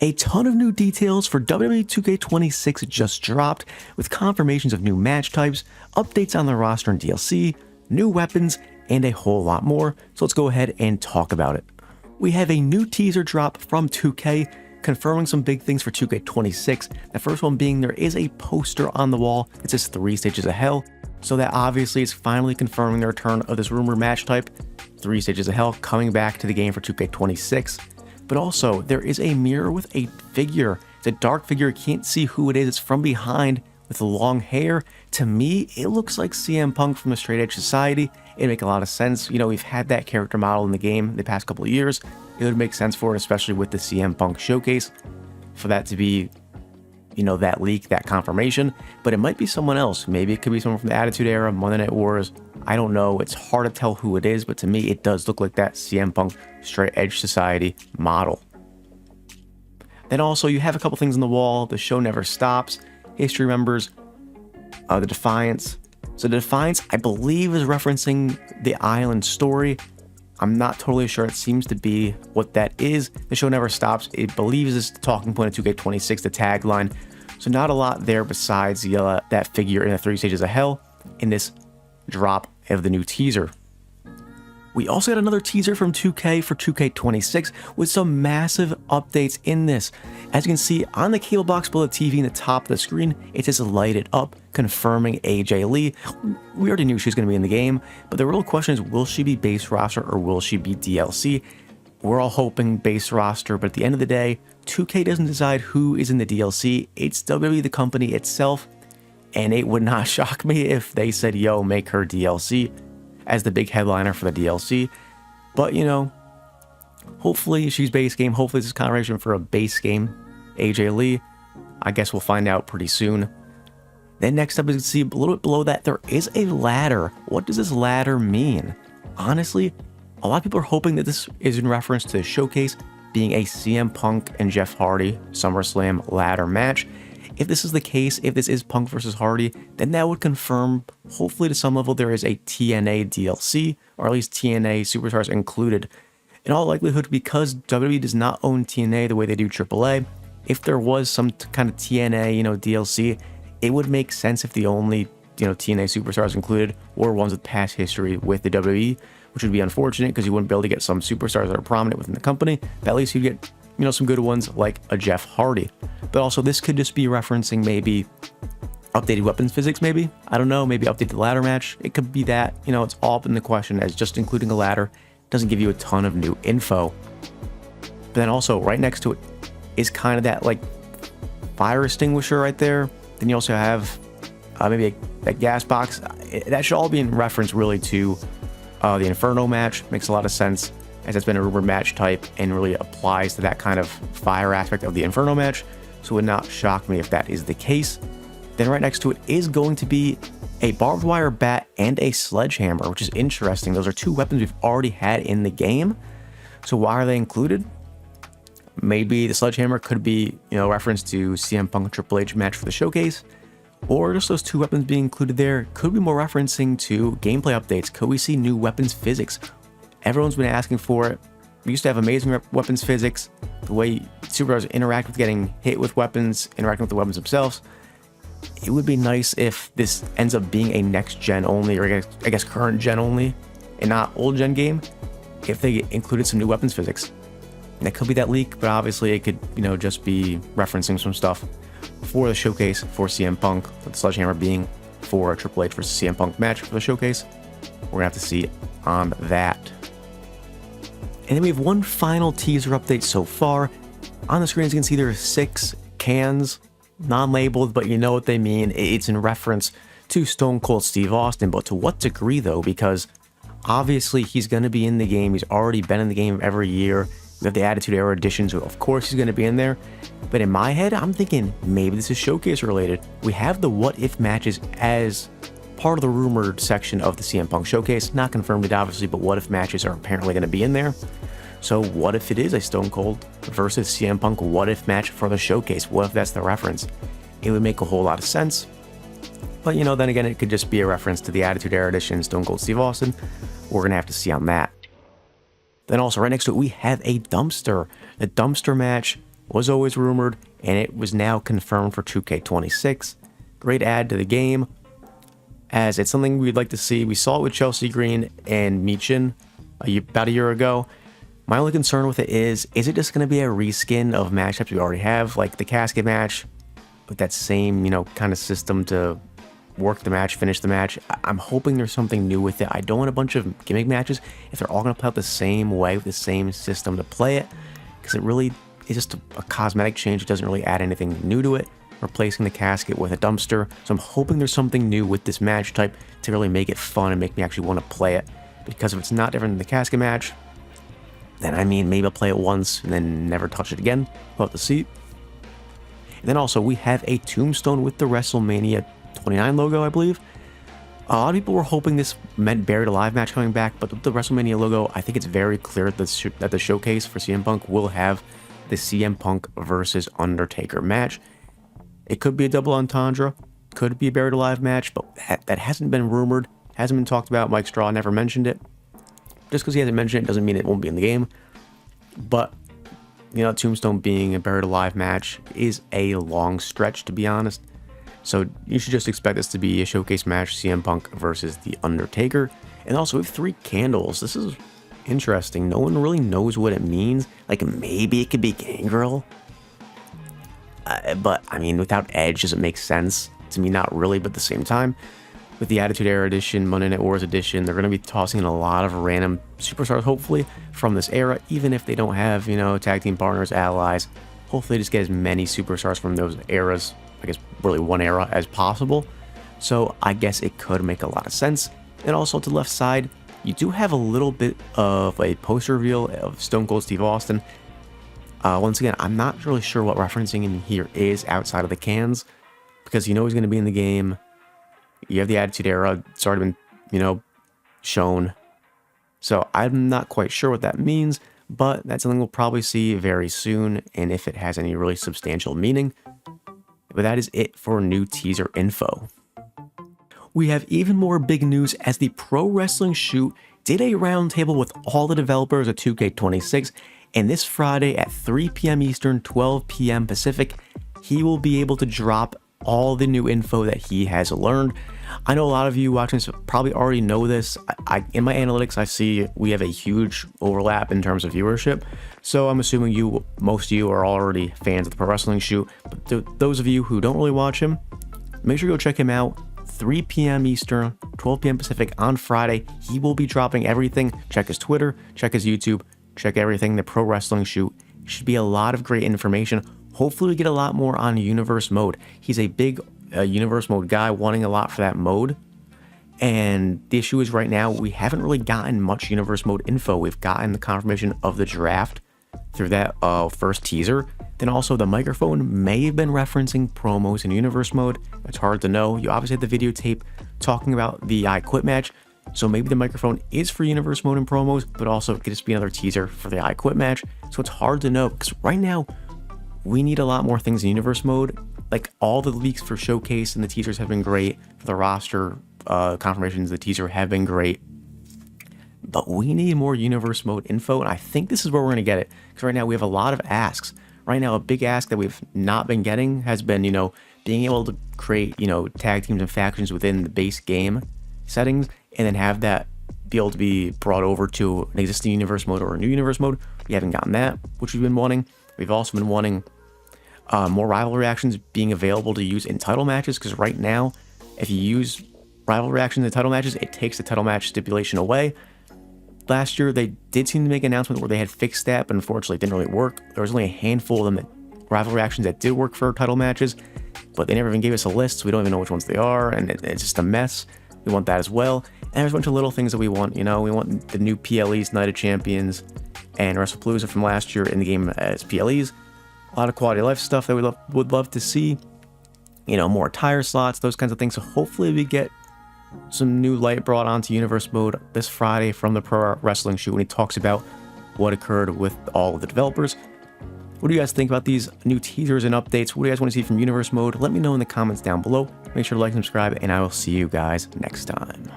A ton of new details for WWE 2K26 just dropped, with confirmations of new match types, updates on the roster and DLC, new weapons, and a whole lot more, so let's go ahead and talk about it. We have a new teaser drop from 2K, confirming some big things for 2K26. The first one being there is a poster on the wall that says 3 Stages of Hell, so that obviously is finally confirming the return of this rumored match type, 3 Stages of Hell, coming back to the game for 2K26. But also, there is a mirror with a figure. It's a dark figure, you can't see who it is, it's from behind with long hair. To me, it looks like CM Punk from the Straight Edge Society. It'd make a lot of sense. You know, we've had that character model in the game the past couple of years. It would make sense for it, especially with the CM Punk showcase, for that to be, you know, that leak, that confirmation. But it might be someone else. Maybe it could be someone from the Attitude Era, Monday Night Wars. I don't know. It's hard to tell who it is, but to me, it does look like that CM Punk Straight Edge Society model. Then also, you have a couple things on the wall. The show never stops. History members. The Defiance. So the Defiance, I believe, is referencing the Island story. I'm not totally sure. It seems to be what that is. The show never stops. It believes it's the talking point of 2K26, the tagline. So not a lot there besides that figure in the 3 Stages of Hell in this drop of the new teaser. We also got another teaser from 2K for 2K26 with some massive updates in this. As you can see on the cable box below the TV in the top of the screen, it says light it up, confirming AJ Lee. We already knew she was going to be in the game, but the real question is, will she be base roster or will she be DLC? We're all hoping base roster, but at the end of the day, 2K doesn't decide who is in the DLC. It's WWE, the company itself, and it would not shock me if they said, yo, make her DLC as the big headliner for the DLC. But, you know, hopefully she's base game. Hopefully this is confirmation for a base game AJ Lee. I guess we'll find out pretty soon. Then next up, as you can see a little bit below that, there is a ladder. What does this ladder mean? Honestly, a lot of people are hoping that this is in reference to the showcase being a CM Punk and Jeff Hardy SummerSlam ladder match. If this is the case, if this is Punk versus Hardy, then that would confirm, hopefully to some level, there is a TNA DLC, or at least TNA Superstars included. In all likelihood, because WWE does not own TNA the way they do AAA, if there was some kind of TNA, you know, DLC, it would make sense if the only, you know, TNA Superstars included were ones with past history with the WWE, which would be unfortunate because you wouldn't be able to get some superstars that are prominent within the company, but at least you'd get, you know, some good ones like a Jeff Hardy. But also this could just be referencing maybe updated weapons physics, maybe. I don't know, maybe update the ladder match. It could be that, you know, it's all up in the question, as just including a ladder doesn't give you a ton of new info. But then also right next to it is kind of that like fire extinguisher right there. Then you also have maybe that gas box. That should all be in reference really to the Inferno match. Makes a lot of sense, as it's been a rumored match type and really applies to that kind of fire aspect of the Inferno match. So it would not shock me if that is the case. Then right next to it is going to be a barbed wire bat and a sledgehammer, which is interesting. Those are two weapons we've already had in the game. So why are they included? Maybe the sledgehammer could be, you know, reference to CM Punk Triple H match for the showcase, or just those two weapons being included there could be more referencing to gameplay updates. Could we see new weapons physics? Everyone's been asking for it. We used to have amazing weapons physics, the way superstars interact with getting hit with weapons, interacting with the weapons themselves. It would be nice if this ends up being a next gen only, or I guess current gen only, and not old gen game, if they included some new weapons physics. And that could be that leak, but obviously it could, you know, just be referencing some stuff for the showcase for CM Punk, with the sledgehammer being for a Triple H versus CM Punk match for the showcase. We're gonna have to see on that. And then we have one final teaser update so far. On the screen, as you can see, there are 6 cans, non-labeled, but you know what they mean. It's in reference to Stone Cold Steve Austin, but to what degree though? Because obviously he's going to be in the game. He's already been in the game every year. We have the Attitude Era edition, so of course he's going to be in there. But in my head, I'm thinking maybe this is showcase related. We have the what if matches as part of the rumored section of the CM Punk showcase. Not confirmed it obviously, but what if matches are apparently going to be in there. So what if it is a Stone Cold versus CM Punk what if match for the showcase? What if that's the reference? It would make a whole lot of sense. But you know, then again, it could just be a reference to the Attitude Era edition Stone Cold Steve Austin. We're going to have to see on that. Then also right next to it, we have a dumpster. The dumpster match was always rumored, and it was now confirmed for 2K26. Great add to the game, as it's something we'd like to see. We saw it with Chelsea Green and Michin about a year ago. My only concern with it is it just going to be a reskin of match types we already have, like the casket match, with that same, kind of system to work the match, finish the match? I'm hoping there's something new with it. I don't want a bunch of gimmick matches if they're all going to play out the same way with the same system to play it, because it really is just a cosmetic change. It doesn't really add anything new to it, replacing the casket with a dumpster. So I'm hoping there's something new with this match type to really make it fun and make me actually want to play it, because if it's not different than the casket match, then maybe I'll play it once and then never touch it again. We'll have to see. And then also we have a tombstone with the WrestleMania 29 logo, I believe. A lot of people were hoping this meant Buried Alive match coming back, but with the WrestleMania logo, I think it's very clear that the showcase for CM Punk will have the CM Punk versus Undertaker match. It could be a double entendre, could be a Buried Alive match, but that hasn't been rumored, hasn't been talked about. Mike Straw never mentioned it. Just because he hasn't mentioned it doesn't mean it won't be in the game. But, Tombstone being a Buried Alive match is a long stretch, to be honest. So you should just expect this to be a showcase match, CM Punk versus The Undertaker. And also, we have 3 candles. This is interesting. No one really knows what it means. Like, maybe it could be Gangrel. But, without Edge, does it make sense? To me, not really, but at the same time, with the Attitude Era Edition, Monday Night Wars Edition, they're going to be tossing in a lot of random superstars, hopefully, from this era, even if they don't have, tag team partners, allies. Hopefully, just get as many superstars from those eras, I guess, really one era, as possible. So, I guess it could make a lot of sense. And also, to the left side, you do have a little bit of a poster reveal of Stone Cold Steve Austin. Once again, I'm not really sure what referencing in here is outside of the cans, because he's going to be in the game. You have the Attitude Era, it's already been, shown. So I'm not quite sure what that means, but that's something we'll probably see very soon, and if it has any really substantial meaning. But that is it for new teaser info. We have even more big news, as the Pro Wrestling Shoot did a roundtable with all the developers of 2K26, and this Friday at 3 p.m. Eastern, 12 p.m. Pacific, he will be able to drop all the new info that he has learned. I know a lot of you watching this probably already know this. In my analytics, I see we have a huge overlap in terms of viewership. So I'm assuming most of you are already fans of the Pro Wrestling Shoot. But those of you who don't really watch him, make sure you go check him out. 3 p.m. Eastern, 12 p.m. Pacific on Friday. He will be dropping everything. Check his Twitter, check his YouTube, check everything. The Pro Wrestling Shoot should be a lot of great information. Hopefully we get a lot more on Universe Mode. He's a big Universe Mode guy, wanting a lot for that mode. And the issue is right now, we haven't really gotten much Universe Mode info. We've gotten the confirmation of the draft through that first teaser. Then also the microphone may have been referencing promos in Universe Mode. It's hard to know. You obviously have the videotape talking about the I Quit match. So maybe the microphone is for Universe Mode and promos, but also it could just be another teaser for the I Quit match. So it's hard to know, because right now, we need a lot more things in Universe Mode. Like, all the leaks for Showcase and the teasers have been great. For the roster confirmations, the teaser have been great. But we need more Universe Mode info, and I think this is where we're going to get it. Because right now we have a lot of asks. Right now, a big ask that we've not been getting has been, being able to create, tag teams and factions within the base game settings, and then have that be able to be brought over to an existing Universe Mode or a new Universe Mode. We haven't gotten that, which we've been wanting. We've also been wanting more rival reactions being available to use in title matches, because right now, if you use rival reactions in title matches, it takes the title match stipulation away. Last year, they did seem to make an announcement where they had fixed that, but unfortunately, it didn't really work. There was only a handful of them, rival reactions, that did work for title matches, but they never even gave us a list, so we don't even know which ones they are, and it's just a mess. We want that as well. And there's a bunch of little things that we want. We want the new PLEs, Night of Champions, and WrestlePalooza from last year in the game as PLEs. A lot of quality of life stuff that we would love to see. More tire slots, those kinds of things. So hopefully we get some new light brought onto Universe Mode this Friday from the Pro Wrestling Shoot when he talks about what occurred with all of the developers. What do you guys think about these new teasers and updates? What do you guys want to see from Universe Mode? Let me know in the comments down below. Make sure to like and subscribe, and I will see you guys next time.